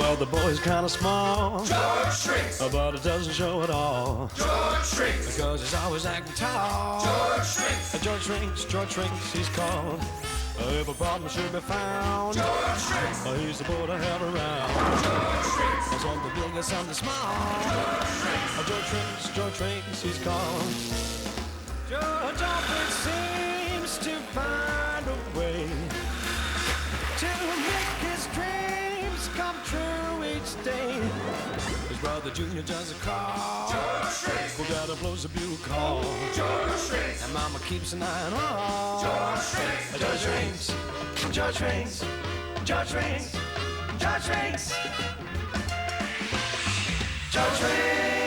Well, the boy's kind of small, George Shrinks. but it doesn't show at all. George Shrinks. Because he's always acting tall. George Shrinks. George Shrinks, he's called. If a problem should be found, George Shrinks. He's the boy to have around. George Shrinks. Something big or something small. George Shrinks, he's called. George often seems to find a way to make his dreams come true each day. His brother Junior does a call. George Shrinks. Well, Daddy blows a bugle call. George Shrinks. And Mama keeps an eye on all. George Shrinks. George Shrinks. George Shrinks. George Shrinks. George Shrinks. George Shrinks.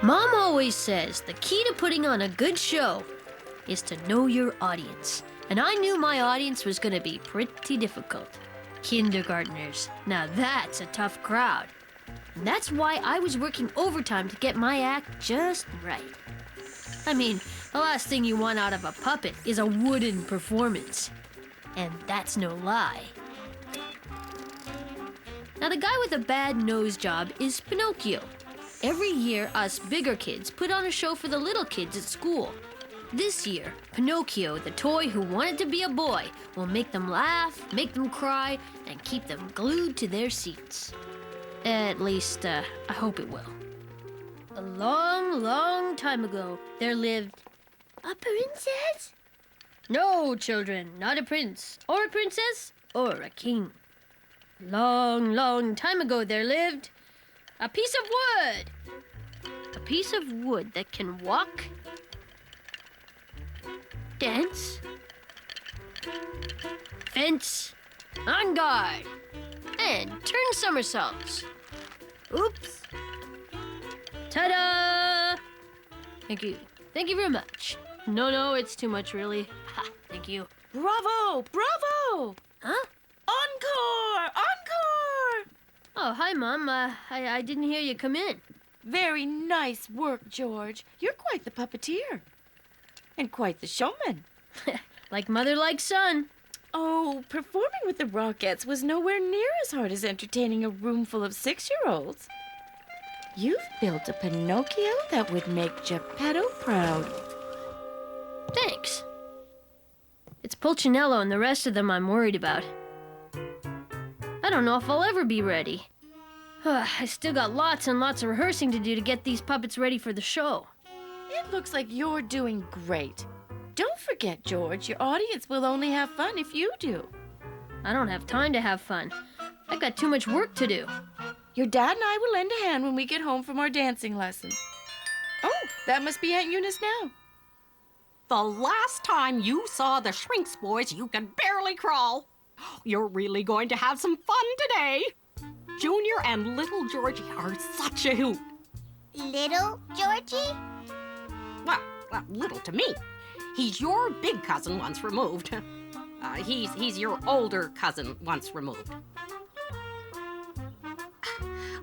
Mom always says the key to putting on a good show is to know your audience. And I knew my audience was going to be pretty difficult. Kindergartners. Now that's a tough crowd. And that's why I was working overtime to get my act just right. I mean, the last thing you want out of a puppet is a wooden performance. And that's no lie. Now the guy with a bad nose job is Pinocchio. Every year, us bigger kids put on a show for the little kids at school. This year, Pinocchio, the toy who wanted to be a boy, will make them laugh, make them cry, and keep them glued to their seats. At least, I hope it will. A long, long time ago, there lived a princess? No, children, not a prince, or a princess, or a king. Long, long time ago, there lived a piece of wood. A piece of wood that can walk, dance, fence, on guard, and turn somersaults. Oops. Ta-da! Thank you. Thank you very much. No, it's too much, really. Ha, thank you. Bravo! Bravo! Huh? Encore! Encore! Oh, hi, Mom. I didn't hear you come in. Very nice work, George. You're quite the puppeteer. And quite the showman. Like mother, like son. Oh, performing with the Rockettes was nowhere near as hard as entertaining a room full of 6-year-olds. You've built a Pinocchio that would make Geppetto proud. Thanks. It's Pulcinello and the rest of them I'm worried about. I don't know if I'll ever be ready. I still got lots and lots of rehearsing to do to get these puppets ready for the show. It looks like you're doing great. Don't forget, George, your audience will only have fun if you do. I don't have time to have fun. I've got too much work to do. Your dad and I will lend a hand when we get home from our dancing lesson. Oh, that must be Aunt Eunice now. The last time you saw the Shrinks boys, you could barely crawl. You're really going to have some fun today. Junior and little Georgie are such a hoot. Little Georgie? Well, little to me. He's your big cousin once removed. He's your older cousin once removed.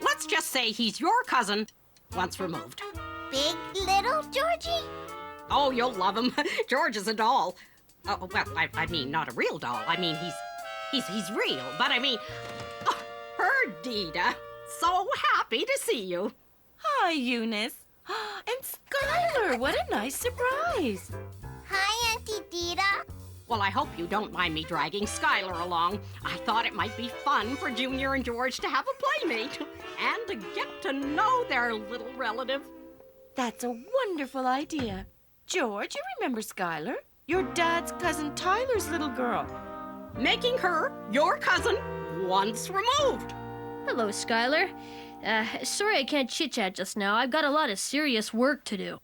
Let's just say he's your cousin once removed. Big little Georgie? Oh, you'll love him. George is a doll. Oh, well, I mean, not a real doll. I mean, he's real. But I mean, Perdita, so happy to see you. Hi, Eunice. And Skylar, what a nice surprise. Hi, Auntie Dita. Well, I hope you don't mind me dragging Skylar along. I thought it might be fun for Junior and George to have a playmate and to get to know their little relative. That's a wonderful idea. George, you remember Skylar? Your dad's cousin Tyler's little girl. Making her your cousin once removed. Hello, Skylar. Sorry I can't chit-chat just now. I've got a lot of serious work to do.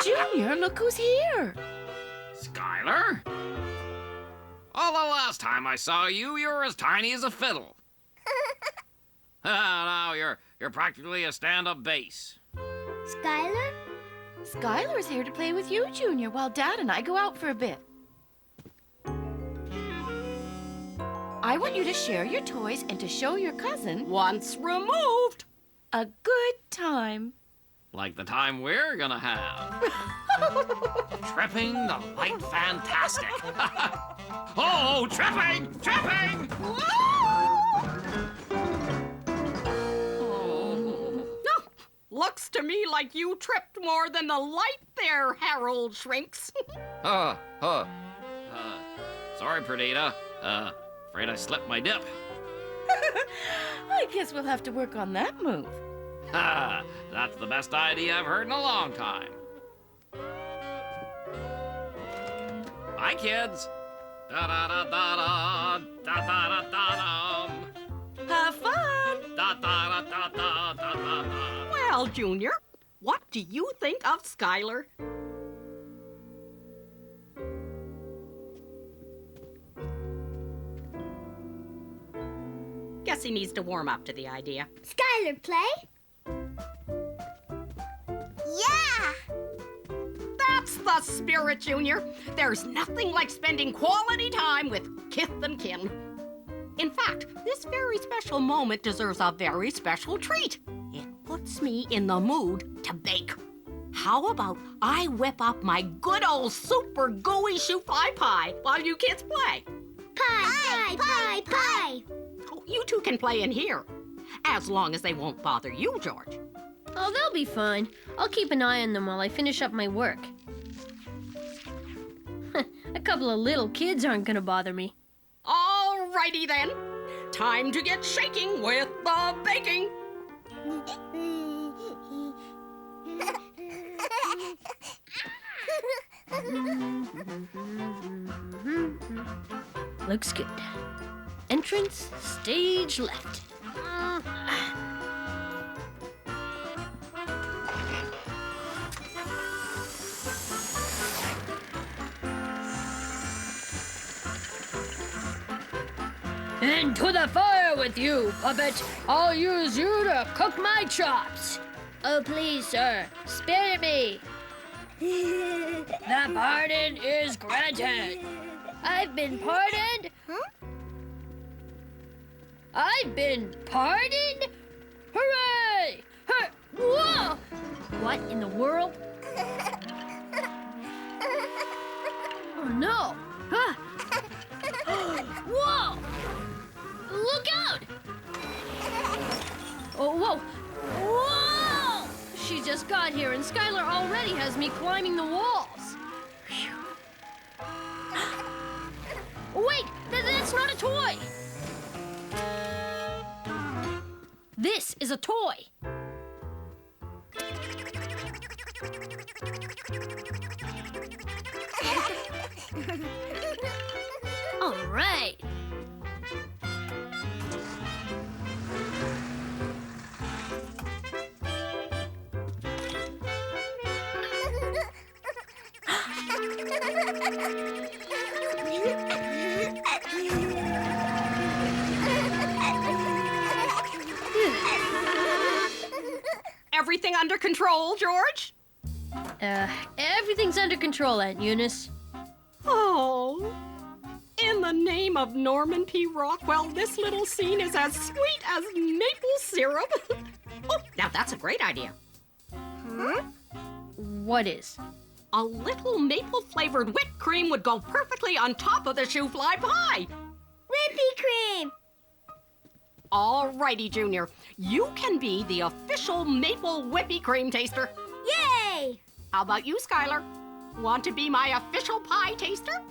Junior, look who's here. Skylar? Oh, the last time I saw you, you were as tiny as a fiddle. Now you're practically a stand-up bass. Skylar? Skylar's here to play with you, Junior, while Dad and I go out for a bit. I want you to share your toys and to show your cousin Once removed. a good time. Like the time we're gonna have. Tripping the light fantastic. Oh, tripping! Tripping! No, looks to me like you tripped more than the light there, Harold Shrinks. Sorry, Perdita. Afraid I slipped my dip. I guess we'll have to work on that move. Ha! That's the best idea I've heard in a long time. Bye, kids. Da da da da da da da da da dum. Have fun! Da da da da da da da da. Well, Junior, what do you think of Skylar? Guess he needs to warm up to the idea. Skylar, play? Yeah! That's the spirit, Junior. There's nothing like spending quality time with kith and kin. In fact, this very special moment deserves a very special treat. It puts me in the mood to bake. How about I whip up my good old super gooey shoe-fly pie while you kids play? Pie, pie, pie! Oh, you two can play in here, as long as they won't bother you, George. Oh, they'll be fine. I'll keep an eye on them while I finish up my work. A couple of little kids aren't gonna bother me. All righty then. Time to get shaking with the baking. Looks good. Entrance, stage left. Into the fire with you, puppet! I'll use you to cook my chops! Oh, please, sir, spare me! The pardon is granted! I've been pardoned? Huh? I've been pardoned? Hooray! Whoa! What in the world? Oh, no! Ah. Whoa! Look out! Oh, whoa! Whoa! She just got here, and Skylar already has me climbing the walls. Phew. Wait! That's not a toy! This is a toy. All right. Everything under control, George? Everything's under control, Aunt Eunice. Oh, in the name of Norman P. Rockwell, this little scene is as sweet as maple syrup. Oh, now that's a great idea. What is? A little maple-flavored whipped cream would go perfectly on top of the shoe-fly pie. Whippy cream! All righty, Junior. You can be the official maple whippy cream taster. Yay! How about you, Skylar? Want to be my official pie taster?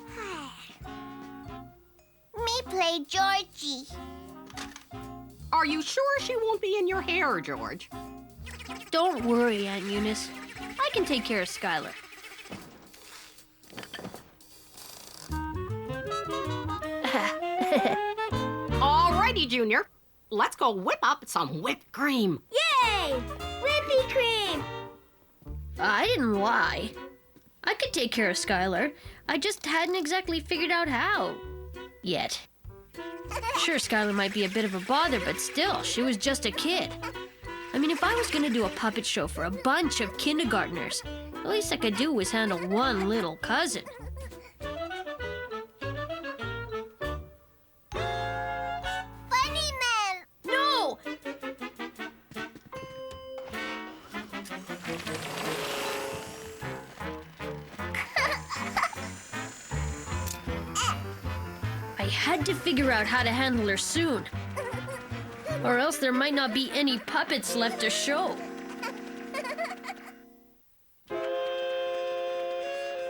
Me play Georgie. Are you sure she won't be in your hair, George? Don't worry, Aunt Eunice. I can take care of Skylar. All righty, Junior. Let's go whip up some whipped cream. Yay! Whippy cream! I didn't lie. I could take care of Skylar. I just hadn't exactly figured out how. Yet. Sure, Skylar might be a bit of a bother, but still, she was just a kid. I mean, if I was gonna do a puppet show for a bunch of kindergartners, the least I could do was handle one little cousin. Funny man. No! I had to figure out how to handle her soon. Or else there might not be any puppets left to show.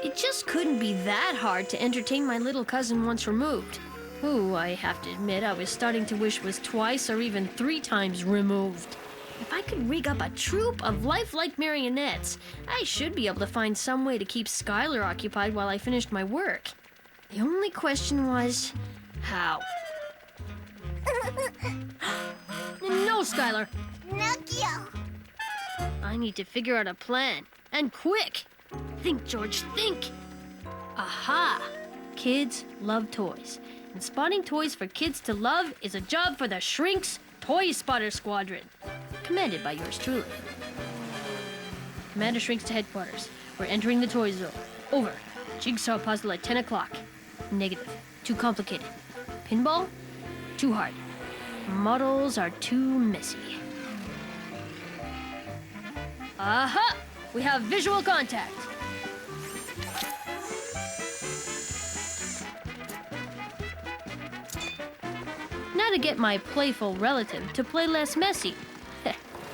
It just couldn't be that hard to entertain my little cousin once removed, who, I have to admit, I was starting to wish was twice or even 3 times removed. If I could rig up a troupe of lifelike marionettes, I should be able to find some way to keep Skylar occupied while I finished my work. The only question was, how? No, Skylar. Pinocchio. I need to figure out a plan. And quick! Think, George, think! Aha! Kids love toys. And spotting toys for kids to love is a job for the Shrinks Toy Spotter Squadron. Commanded by yours truly. Commander Shrinks to headquarters. We're entering the toy zone. Over. Jigsaw puzzle at 10 o'clock. Negative. Too complicated. Pinball? Too hard. Models are too messy. Aha! We have visual contact. Now to get my playful relative to play less messy.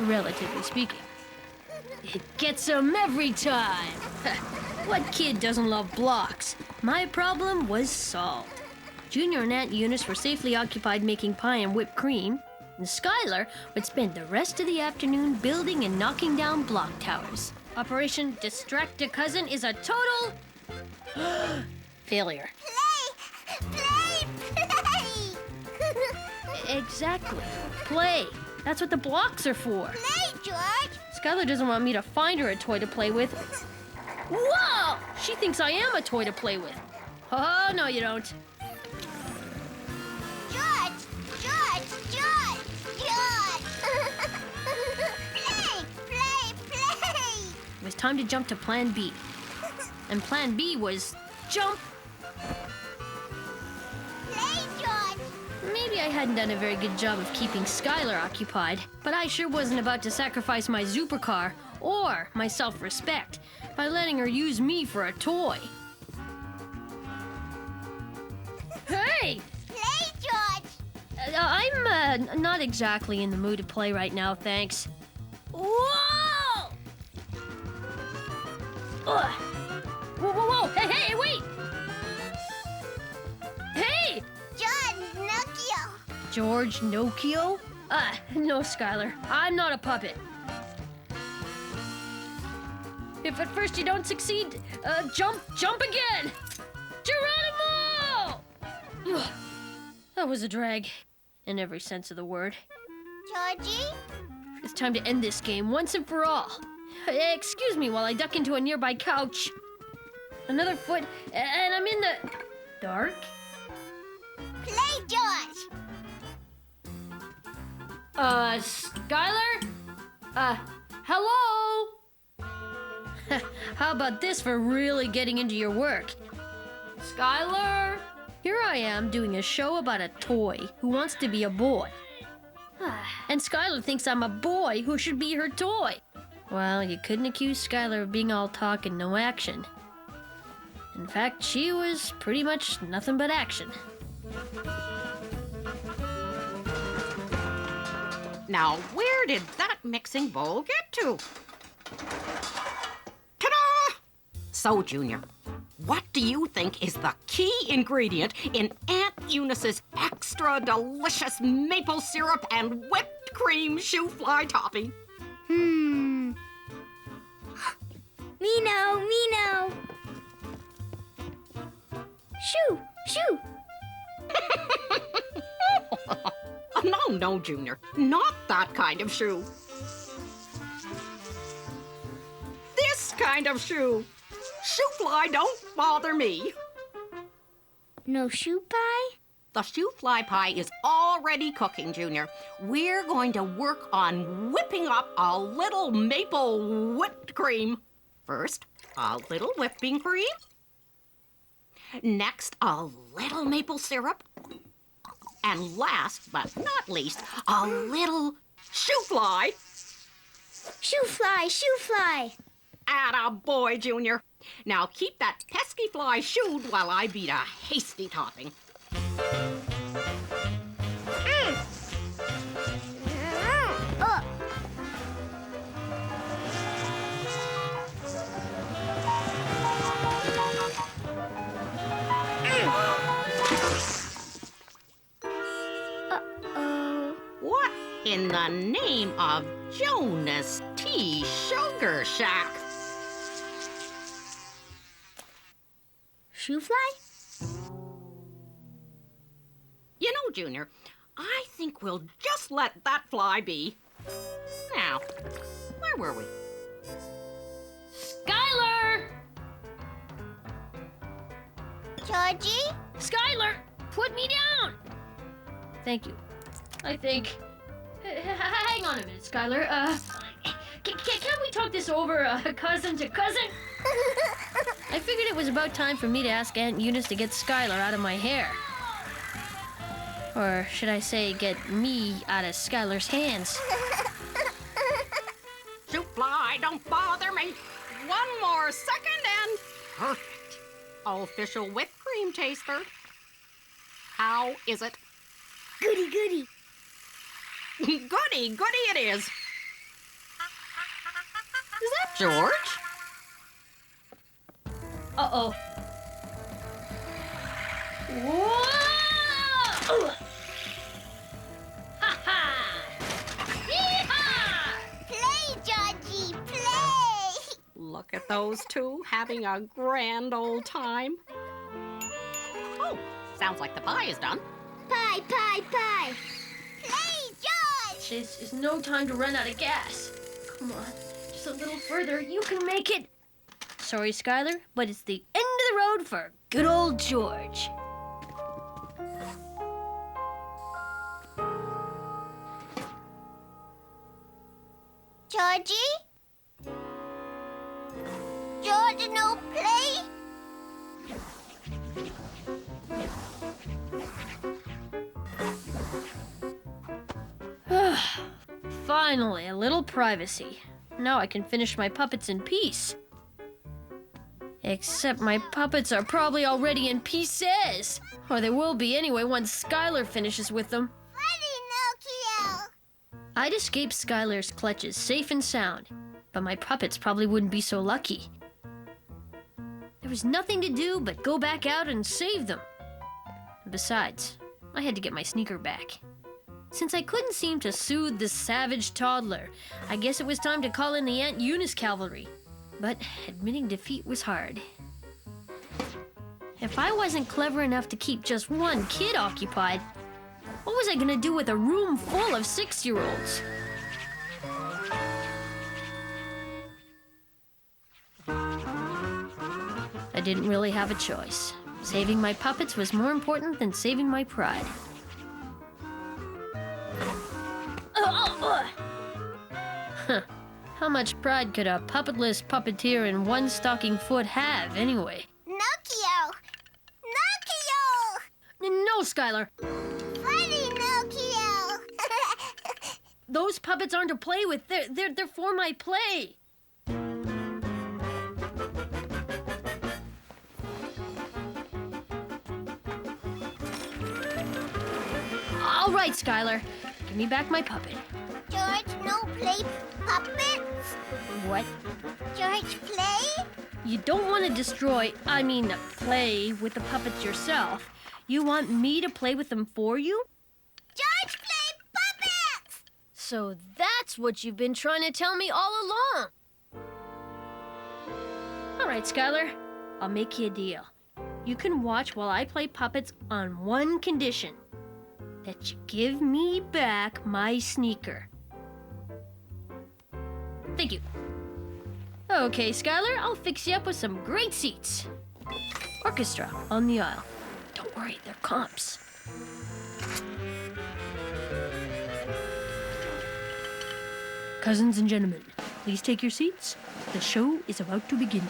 Relatively speaking. It gets them every time. What kid doesn't love blocks? My problem was solved. Junior and Aunt Eunice were safely occupied making pie and whipped cream, and Skylar would spend the rest of the afternoon building and knocking down block towers. Operation Distract a Cousin is a total failure. Play. Exactly. Play. That's what the blocks are for. Play, George. Skylar doesn't want me to find her a toy to play with. Whoa! She thinks I am a toy to play with. Oh, no, you don't. George. Play. It was time to jump to Plan B. And Plan B was jump. Play, George. Maybe I hadn't done a very good job of keeping Skylar occupied, but I sure wasn't about to sacrifice my supercar or my self-respect by letting her use me for a toy. Hey! Play, George. I'm not exactly in the mood to play right now, thanks. Whoa! Ugh. Whoa! Hey, wait! Hey! George Nokio? No, Skylar. I'm not a puppet. If at first you don't succeed, jump again! Geronimo! Ugh. That was a drag, in every sense of the word. Georgie? It's time to end this game once and for all. Excuse me while I duck into a nearby couch. Another foot, and I'm in the dark? Play, George. Skylar? Hello? How about this for really getting into your work? Skylar? Here I am doing a show about a toy who wants to be a boy. And Skylar thinks I'm a boy who should be her toy. Well, you couldn't accuse Skylar of being all talk and no action. In fact, she was pretty much nothing but action. Now, where did that mixing bowl get to? Ta-da! So, Junior, what do you think is the key ingredient in Aunt Eunice's extra delicious maple syrup and whipped cream shoe fly topping? Me know. Shoo. No, Junior. Not that kind of shoe. This kind of shoe. Shoe fly don't bother me. No shoe pie? The shoe fly pie is already cooking, Junior. We're going to work on whipping up a little maple whipped cream. First, a little whipping cream. Next, a little maple syrup. And last but not least, a little shoe fly. Shoe fly, shoe fly. Atta boy, Junior. Now keep that pesky fly shooed while I beat a hasty topping. Oh. Uh-oh. What in the name of Jonas T. Sugar Shack? Shoe fly? You know, Junior, I think we'll just let that fly be. Now, where were we? Skylar! Georgie? Skylar, put me down! Thank you. I think... Hang on a minute, Skylar. Can't we talk this over, cousin to cousin? I figured it was about time for me to ask Aunt Eunice to get Skylar out of my hair. Or should I say, get me out of Skylar's hands? Shoot fly, don't bother me. One more second and perfect. Official whipped cream taster. How is it? Goody, goody. Goody, goody it is. Is that George? Uh-oh. Whoa! Ha-ha! Yee-haw! Play, Georgie, play. Look at those two having a grand old time. Oh, sounds like the pie is done. Pie, pie, pie. Play, George. This is no time to run out of gas. Come on, just a little further. You can make it. Sorry, Skylar, but it's the end of the road for good old George. Georgie? George, no play? Finally, a little privacy. Now I can finish my puppets in peace. Except my puppets are probably already in pieces. Or they will be anyway once Skylar finishes with them. Funny, Pinocchio. I'd escape Skylar's clutches safe and sound, but my puppets probably wouldn't be so lucky. There was nothing to do but go back out and save them. Besides, I had to get my sneaker back. Since I couldn't seem to soothe the savage toddler, I guess it was time to call in the Aunt Eunice cavalry. But admitting defeat was hard. If I wasn't clever enough to keep just one kid occupied, what was I gonna do with a room full of 6-year-olds? I didn't really have a choice. Saving my puppets was more important than saving my pride. Huh. How much pride could a puppetless puppeteer in one stocking foot have, anyway? Pinocchio. No, Skylar. Funny, Pinocchio. Those puppets aren't to play with. They're for my play. All right, Skylar. Give me back my puppet. George, no play puppets. What? George, play. You don't want to play with the puppets yourself. You want me to play with them for you? George, play puppets. So that's what you've been trying to tell me all along. All right, Skylar. I'll make you a deal. You can watch while I play puppets on one condition. That you give me back my sneaker. Thank you. Okay, Skylar, I'll fix you up with some great seats. Orchestra on the aisle. Don't worry, they're comps. Cousins and gentlemen, please take your seats. The show is about to begin.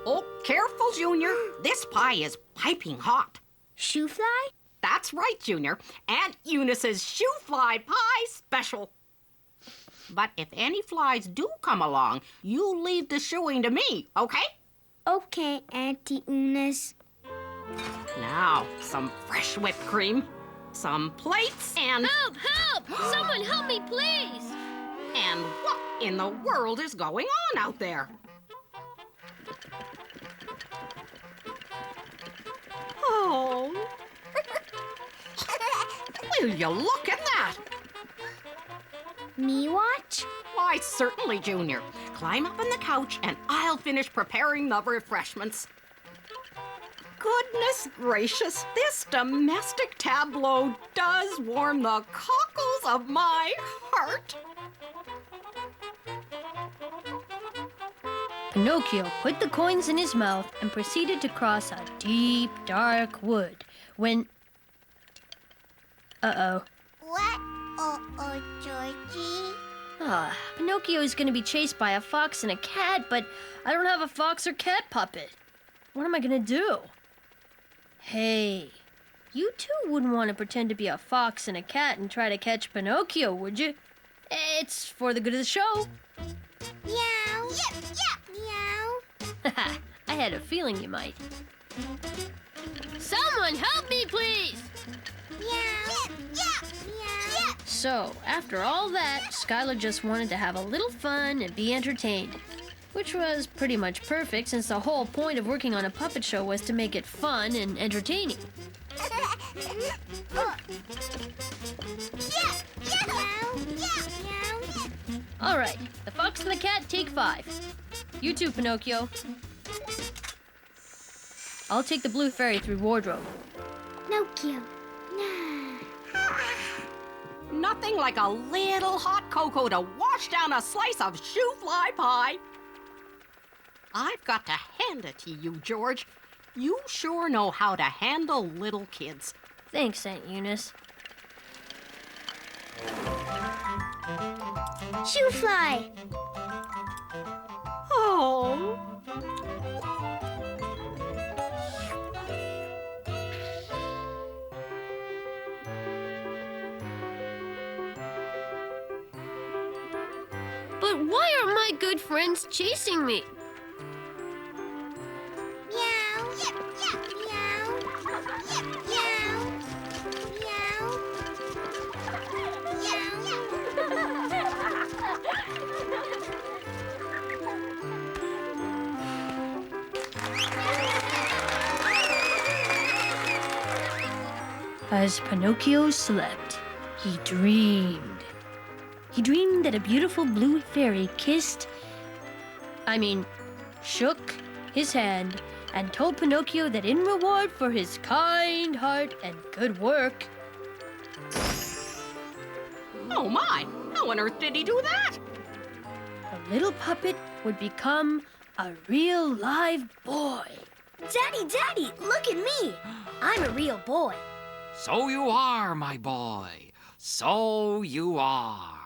Oh, careful, Junior. This pie is piping hot. Shoe fly? That's right, Junior. Aunt Eunice's shoe fly pie special. But if any flies do come along, you leave the shoeing to me, okay? Okay, Auntie Eunice. Now, some fresh whipped cream, some plates, and... Help! Help! Someone help me, please! And what in the world is going on out there? Oh. Will you look at that? Me watch? Why, certainly, Junior. Climb up on the couch and I'll finish preparing the refreshments. Goodness gracious, this domestic tableau does warm the cockles of my heart. Pinocchio put the coins in his mouth and proceeded to cross a deep, dark wood when... Uh-oh. What? Oh, Georgie. Pinocchio is going to be chased by a fox and a cat, but I don't have a fox or cat puppet. What am I going to do? Hey, you two wouldn't want to pretend to be a fox and a cat and try to catch Pinocchio, would you? It's for the good of the show. Meow. Yep, yep. Meow. I had a feeling you might. Someone help me, please! Meow. Yep, yep. Meow. Yep. So, after all that, Skylar just wanted to have a little fun and be entertained. Which was pretty much perfect since the whole point of working on a puppet show was to make it fun and entertaining. Oh. Yep, yep. Meow. Yep, meow. All right, the fox and the cat take 5. You too, Pinocchio. I'll take the blue ferry through wardrobe. Pinocchio. Nah. Nothing like a little hot cocoa to wash down a slice of shoe fly pie. I've got to hand it to you, George. You sure know how to handle little kids. Thanks, Aunt Eunice. Shoe fly. Oh. But why are my good friends chasing me? Meow. Yep, yep. Meow. Yep, meow. Meow. As Pinocchio slept, he dreamed. He dreamed that a beautiful blue fairy shook his hand and told Pinocchio that in reward for his kind heart and good work... Oh my! How on earth did he do that? the little puppet would become a real live boy. Daddy, look at me. I'm a real boy. So you are, my boy. So you are.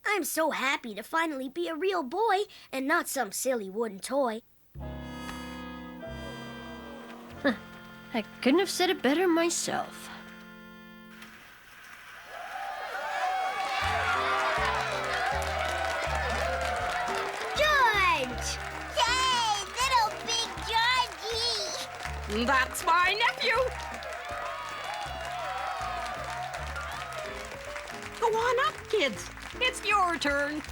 I'm so happy to finally be a real boy and not some silly wooden toy. I couldn't have said it better myself. George! Yay, little big Georgie! That's my nephew. Go on up, kids. It's your turn.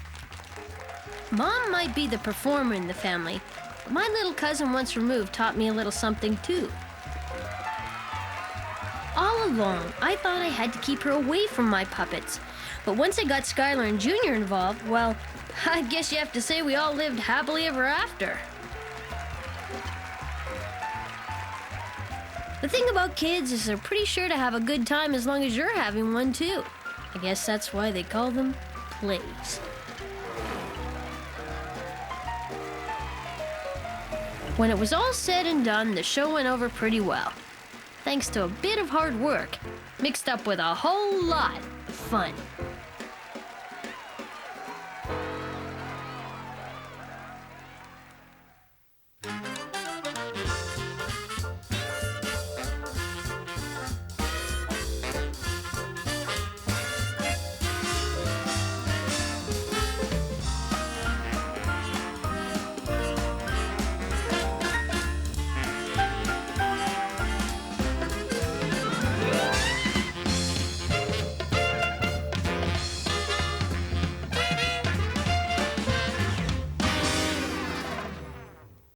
Mom might be the performer in the family, but my little cousin once removed taught me a little something too. All along, I thought I had to keep her away from my puppets. But once I got Skylar and Junior involved, well, I guess you have to say we all lived happily ever after. The thing about kids is they're pretty sure to have a good time as long as you're having one too. I guess that's why they call them plays. When it was all said and done, the show went over pretty well. Thanks to a bit of hard work, mixed up with a whole lot of fun.